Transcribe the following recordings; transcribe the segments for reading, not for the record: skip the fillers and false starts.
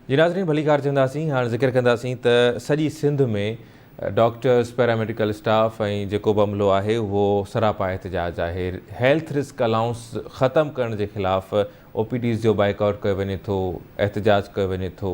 जी नाज़रीन भली कार चवंदासीं। हाणे ज़िक्र कंदासीं त सॼी सिंध में डॉक्टर्स पैरामेडिकल स्टाफ ऐं जेको बि अमलो आहे उहो सरापा एहतजाज आहे। हेल्थ रिस्क अलाउंस ख़तमु करण जे ख़िलाफ़ OPDs जो बाइकआउट कयो वञे थो, एहतजाज कयो वञे थो।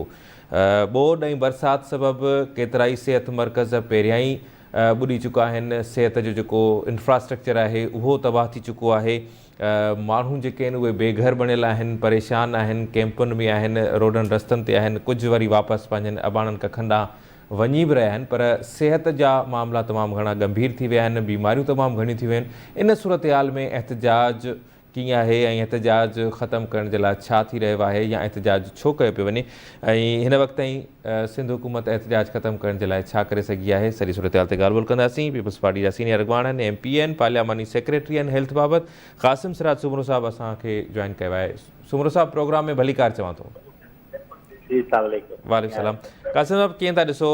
ॿोॾ ऐं बरसाति सबबि केतिरा ई सिहत मर्कज़ पहिरियां ई ॿुॾी चुका आहिनि। सिहत जो जेको इंफ्रास्ट्रक्चर आहे उहो तबाह थी चुको आहे। माण्हू जेके आहिनि उहे बेघर बणियल आहिनि, परेशान आहिनि, कैंपुनि में आहिनि, रोडनि रस्तनि ते आहिनि। कुझु वरी वापसि पंहिंजनि अबाणनि कखनि ॾांहुं वञी बि रहिया आहिनि, पर सिहत जा मामला तमामु घणा गंभीर थी विया आहिनि, बीमारियूं तमामु घणियूं थी वियूं आहिनि। इन सूरत हाल में एहतजाज कीअं आहे ऐं एहतजाज ख़तमु करण जे लाइ छा थी रहियो आहे या एहतजाज छो कयो पियो वञे, ऐं हिन वक़्त ताईं सिंध हुकूमत एहतजाज ख़तमु करण जे लाइ छा करे सघी आहे, सॼी सूरत हाल ते ॻाल्हि ॿोल कंदासीं। पीपल्स पार्टी जा सीनियर अॻवान आहिनि, MP आहिनि, पार्लियामानी सेक्रेटरी आहिनि हेल्थ बाबति। क़ासिम सिराज सुमरो साहब असांखे जॉइन कयो आहे। सुमरो साहब प्रोग्राम में भली कार चवां थो। वालेकुम सलाम। क़ासिम साहब कीअं था ॾिसो,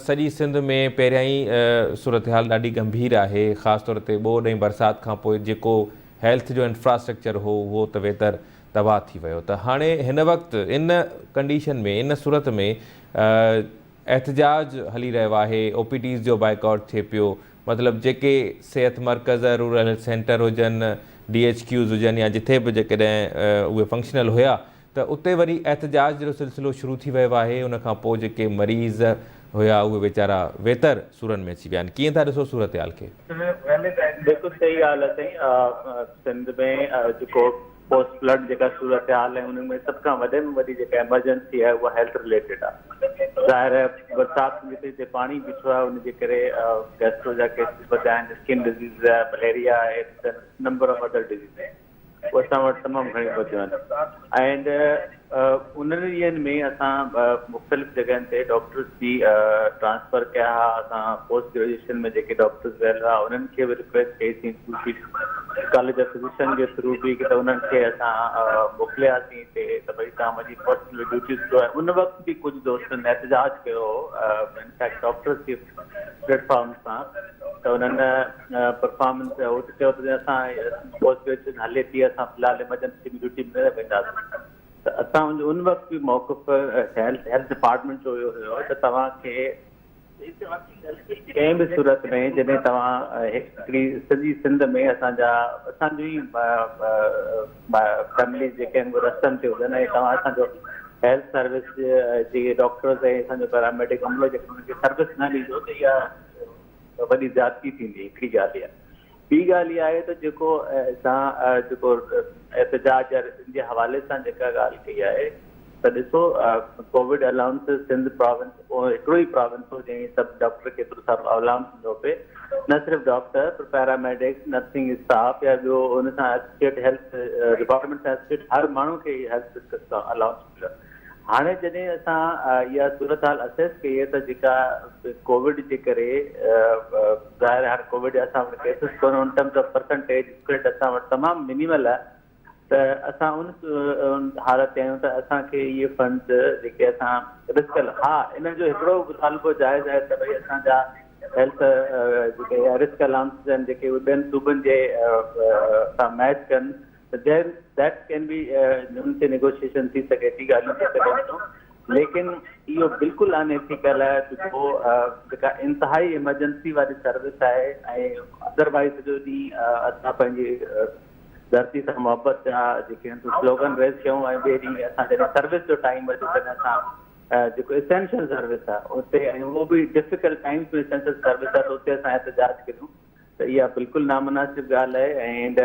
सॼी सिंध में पहिरियां ई सूरत हाल ॾाढी गंभीर आहे, ख़ासि तौर ते ॿोॾ ऐं बरसाति खां पोइ जेको हेल्थ जो इंफ्रास्ट्रक्चर हो उहो त वेतर तबाह थी वियो। त हाणे हिन वक़्तु इन कंडीशन में, इन सूरत में एहतजाज हली रहियो आहे, OPDs जो बाइकआउट थिए पियो। मतिलबु जेके सिहत मर्कज़, रूरल हेल्थ सेंटर हुजनि, DHQs हुजनि या जिथे बि जेकॾहिं उहे फंक्शनल हुया त उते वरी एहतजाज जो सिलसिलो शुरू थी वियो आहे। उनखां पोइ जेके मरीज़ हुया उहे वीचारा वेतर सूरनि में अची विया आहिनि। कीअं था ॾिसो सूरत हाल खे? बिल्कुलु सही ॻाल्हि आहे साईं। सिंध में जेको पोस्ट फ्लड जेका सूरत हाल आहे उनमें सभ खां वॾे में वॾी जेका एमरजेंसी आहे उहा हेल्थ रिलेटेड आहे। ज़ाहिर आहे बरसाति में जिते पाणी बीठो आहे उनजे करे गैस्ट्रो जा केसिस वधिया आहिनि, स्किन डिज़ीज़ आहे, मलेरिया आहे, नंबर ऑफ अदर डिज़ीज़ आहिनि, उहे असां वटि तमामु घणी वधियूं आहिनि। एंड उन्हनि ॾींहंनि में असां मुख़्तलिफ़ जॻहियुनि ते डॉक्टर्स बि ट्रांसफ़र कया हुआ। असां पोस्ट ग्रेजुएशन में जेके डॉक्टर्स वियल हुआ उन्हनि खे बि रिक्वेस्ट कईसीं college of physician J through बि त उन्हनि खे असां मोकिलियासीं हिते त भई तव्हां वञी पर्सनल ड्यूटीज़ कयो। उन वक़्तु बि कुझु दोस्तनि एहतजाज कयो, इनफैक्ट डॉक्टर्स जे प्लेटफॉर्म सां, त उन्हनि परफॉर्मेंस चयो त असां पोस्ट ग्रेजुएशन हले थी, असां फ़िलहाल एमरजेंसी ड्यूटी में न वेंदासीं। त असां उन वक़्तु बि मौक़िफ़ हेल्थ डिपार्टमेंट जो इहो हुयो त तव्हांखे कंहिं बि सूरत में जॾहिं तव्हां हिकिड़ी सॼी सिंध में असांजो ई फैमिली जेके आहिनि उहे रस्तनि ते हुजनि ऐं तव्हां असांजो हेल्थ सर्विस जेके डॉक्टर्स ऐं असांजो पैरामेडिक अमलो जेको उनखे सर्विस न ॾींदो त इहा वॾी ज़्यादती थींदी। हिकिड़ी ॻाल्हि इहा। ॿी ॻाल्हि इहा आहे त जेको असां जेको एहतजाज जे हवाले सां जेका ॻाल्हि कई आहे त ॾिसो, कोविड अलाउंस सिंध प्रोविंस हिकिड़ो ई प्रोविंस हो जंहिं सभु डॉक्टर खे एतिरो सारो अलाउंस ॾिनो पिए। न सिर्फ़ु डॉक्टर पर पैरामेडिक्स, नर्सिंग स्टाफ या ॿियो हुन सां एसोसिएट हेल्थ डिपार्टमेंट सां एसोसिएट हर माण्हू खे हेल्थ अलाउंस मिलियो। हाणे जॾहिं असां इहा सूरत हाल असेस कई आहे त जेका कोविड जे करे ज़ाहिर हाणे कोविड जा असां वटि केसिस कोन, उन टर्म्स ऑफ परसेंटेज स्प्रेड असां वटि तमामु मिनिमल आहे। त असां उन हालत ते आहियूं त असांखे इहे फंड्स जेके असां रिस्क, हा इन जो हिकिड़ो मुतालबो जाइज़ आहे त भई असांजा हेल्थ जेके रिस्क अलाउंस आहिनि जेके उहे ॿियनि सूबनि जे सां मैच कनि त दैट कैन बी उन ते नेगोशिएशन थी सघे थी, ॻाल्हियूं थी सघनि थियूं। लेकिन इहो बिल्कुलु अनएथिकल आहे जेको जेका इंतिहाई इमरजेंसी वारी सर्विस आहे ऐं अदरवाइज़ सॼो ॾींहुं असां पंहिंजी धरती सां मोहबत जा जेके स्लोगन रेज़ कयूं ऐं ॿिए ॾींहुं असां जॾहिं सर्विस जो टाइम अचे तॾहिं असां जेको एसेंशियल सर्विस आहे उते ऐं उहो बि डिफिकल्ट टाइम्स में एसेंशियल सर्विस आहे त उते असां एहतजाज कयूं त इहा बिल्कुलु नामुनासिब ॻाल्हि आहे। एंड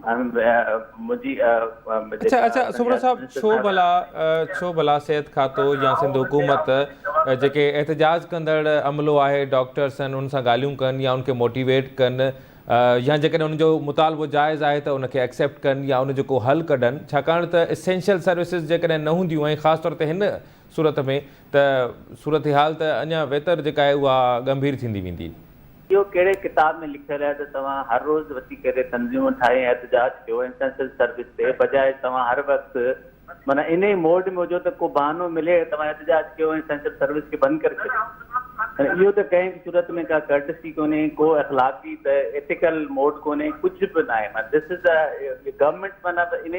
मुंहिंजी अच्छा सुमरो साहब, छो भला सिहत खातो या सिंध हुकूमत जेके एहतजाज कंदड़ अमलो आहे, डॉक्टर्स आहिनि, उन सां ॻाल्हियूं कनि या उनखे मोटिवेट कनि या जेकॾहिं उनजो मुतालबो जाइज़ आहे त उनखे एक्सेप्ट कनि या उनजो को हल कढनि, छाकाणि त एसेंशियल सर्विसिस जेकॾहिं न हूंदियूं ऐं ख़ासि तौर ते हिन सूरत में त सूरत हाल त अञा बहितर जेका आहे उहा गंभीर थींदी वेंदी। इहो कहिड़े किताब में लिखियलु आहे त तव्हां हर रोज़ु वठी करे तंज़ीमूं ठाहे एहतजाज कयो एसेंशियल सर्विस ते, बजाए तव्हां हर वक़्तु माना इन ई मोड में हुजो त को बहानो मिले तव्हां एहतजाज कयो ऐं एसेंशियल सर्विस खे बंदि करे छॾियो। इहो त कंहिं बि सूरत में का कर्टसी कोन्हे, को अख़लाक़ी त एथिकल मोड कोन्हे, कुझु बि न आहे। माना दिस इज़ गवर्नमेंट माना इन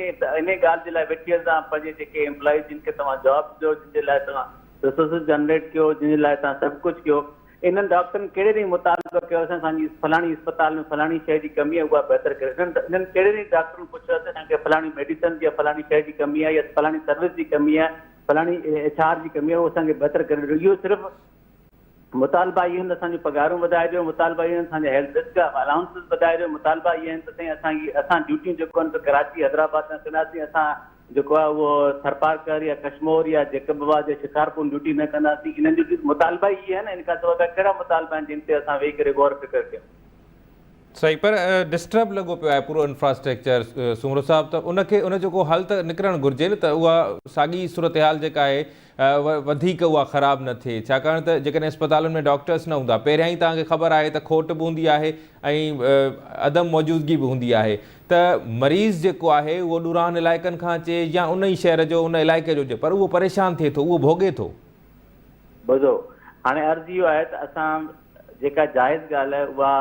ॻाल्हि जे लाइ वेठी आहे तव्हां पंहिंजे जेके एम्प्लॉइज़ जिन खे तव्हां जॉब ॾियो, जिन जे लाइ तव्हां रिसोर्सिस जनरेट कयो, जिन जे लाइ तव्हां सभु कुझु कयो, इन्हनि डॉक्टरनि कहिड़े ॾींहुं मुतालबो कयो असांजी फलाणी अस्पताल में फलाणी शइ जी कमी आहे, उहा बहितर करे। इन्हनि कहिड़े ॾींहुं डॉक्टरनि पुछियो आहे असांखे फलाणी मेडिसन जी फलाणी शइ जी कमी आहे या फलाणी सर्विस जी कमी आहे, फलाणी HR जी कमी आहे, उहो असांखे बहितर करे ॾियो। इहो सिर्फ़ु मुतालबा इहे आहिनि असांजूं पघारूं वधाए ॾियो, मुतालबा इहे आहिनि असांजा हेल्थ रिस्क अलाउंसिस वधाए ॾियो, मुतालबा इहे आहिनि त असां ड्यूटियूं जेको आहिनि कराची हैदराबाद में कंदासीं, असां जेको आहे उहो थरपारकर या कश्मीर या जेकबाबाद या शिकारपुर ड्यूटी न कंदासीं। इन्हनि जो मुतालबा इहे आहिनि, इन खां सवाइ कहिड़ा मुतालबा आहिनि जिन ते असां वेही करे गौर फिकर कयूं। सही, पर डिस्टर्ब लॻो पियो आहे पूरो इंफ्रास्ट्रक्चर सुमरो साहब, त उनखे उन जो को हल त निकिरणु घुरिजे न, त उहा साॻी सूरत हाल जेका आहे वधीक उहा ख़राबु न थिए। छाकाणि त जेकॾहिं अस्पतालुनि में डॉक्टर्स न हूंदा, पहिरियां ई तव्हांखे ख़बर आहे त खोट बि हूंदी आहे ऐं अदम मौजूदगी बि हूंदी आहे, त मरीज़ जेको आहे उहो ॾूरान इलाइक़नि खां अचे या उन ई शहर जो उन इलाइक़े जो हुजे, पर उहो परेशान थिए थो, उहो भोॻे थो। ॿुधो, हाणे अर्ज़ु इहो आहे त असां जेका जाइज़ ॻाल्हि आहे उहा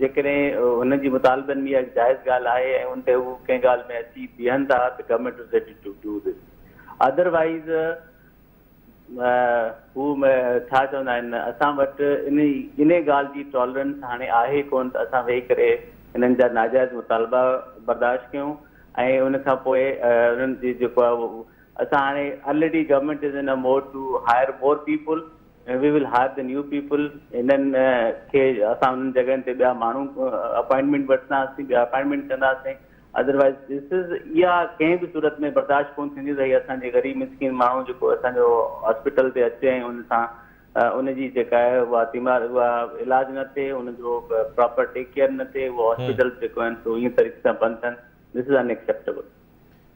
जेकॾहिं हुनजी मुतालबनि में इहा जाइज़ ॻाल्हि आहे ऐं उन ते हू कंहिं ॻाल्हि में अची बीहनि था त government is ready to do this. Otherwise हू छा चवंदा आहिनि, असां वटि इन ॻाल्हि जी टॉलरेंस हाणे आहे कोन त असां वेही करे हिननि जा नाजाइज़ मुतालबा बर्दाश्त कयूं ऐं उन खां पोइ उन्हनि जी जेको आहे असां हाणे already government is in a mode to hire more people, we will hire the new people. इन्हनि खे असां उन्हनि जॻहियुनि ते ॿिया माण्हू अपॉइंटमेंट वठंदासीं, ॿिया अपॉइंटमेंट कंदासीं। अदरवाइज़ दिस इज़ इहा कंहिं बि सूरत में बर्दाश्त कोन थींदी त हीअ असांजे ग़रीब मिसकिन माण्हू जेको असांजो हॉस्पिटल ते अचे ऐं उन सां उनजी जेका आहे उहा उहा इलाज न थिए, उनजो प्रॉपर टेक केयर न थिए, उहा हॉस्पिटल जेको आहिनि सो ईअं तरीक़े सां बंदि थियनि। This is unacceptable.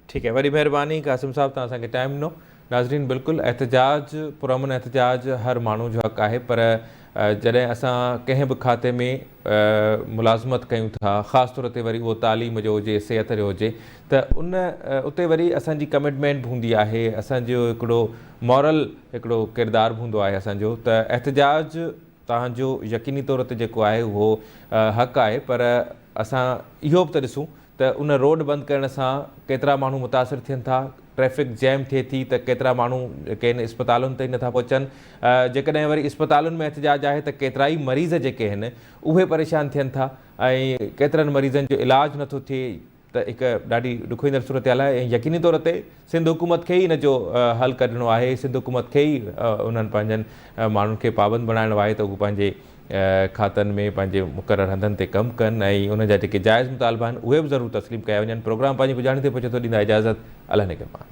ठीकु आहे, वॾी महिरबानी क़ासिम साहब, तव्हां असांखे टाइम ॾिनो। नाज़रीन, बिल्कुलु एहतजाज, पुरअमन एहतजाज हर माण्हू जो हक़ आहे, पर जॾहिं असां कंहिं बि खाते में मुलाज़मत कयूं था, ख़ासि तौर ते वरी उहो तालीम जो हुजे, सिहत जो हुजे, त उते वरी असांजी कमिटमेंट बि हूंदी आहे, असांजो हिकिड़ो मॉरल हिकिड़ो किरदारु बि हूंदो आहे असांजो। त एहतजाज तव्हांजो यकीनी तौर ते जेको आहे उहो हक़ आहे, पर असां इहो बि त ॾिसूं त उन रोड बंदि करण सां केतिरा माण्हू मुतासिर थियनि था, ट्रैफ़िक जैम थिए थी, त केतिरा माण्हू कंहिं इस्पतालुनि ताईं नथा पहुचनि। जेकॾहिं वरी इस्पतालुनि में एहतजाज आहे त केतिरा ई मरीज़ जेके आहिनि उहे परेशान थियनि था ऐं केतिरनि मरीज़नि जो इलाजु नथो थिए, त हिकु ॾाढी ॾुखोईंदड़ सूरत हाल आहे। ऐं यकीनी तौर ते सिंध हुकूमत खे ई हिन जो हल कढणो आहे, सिंध हुकूमत खे ई उन्हनि पंहिंजनि माण्हुनि खे पाबंद बणाइणो आहे त उहे पंहिंजे खातनि में पंहिंजे मुक़ररु हंधनि ते कमु कनि ऐं उन जा जेके जाइज़ मुतालबा आहिनि उहे बि ज़रूरु तस्लीम कया वञनि। प्रोग्राम पंहिंजी पुॼाणी ते पहुचे थो, ॾींदा इजाज़त। अल्लाह निगहबान।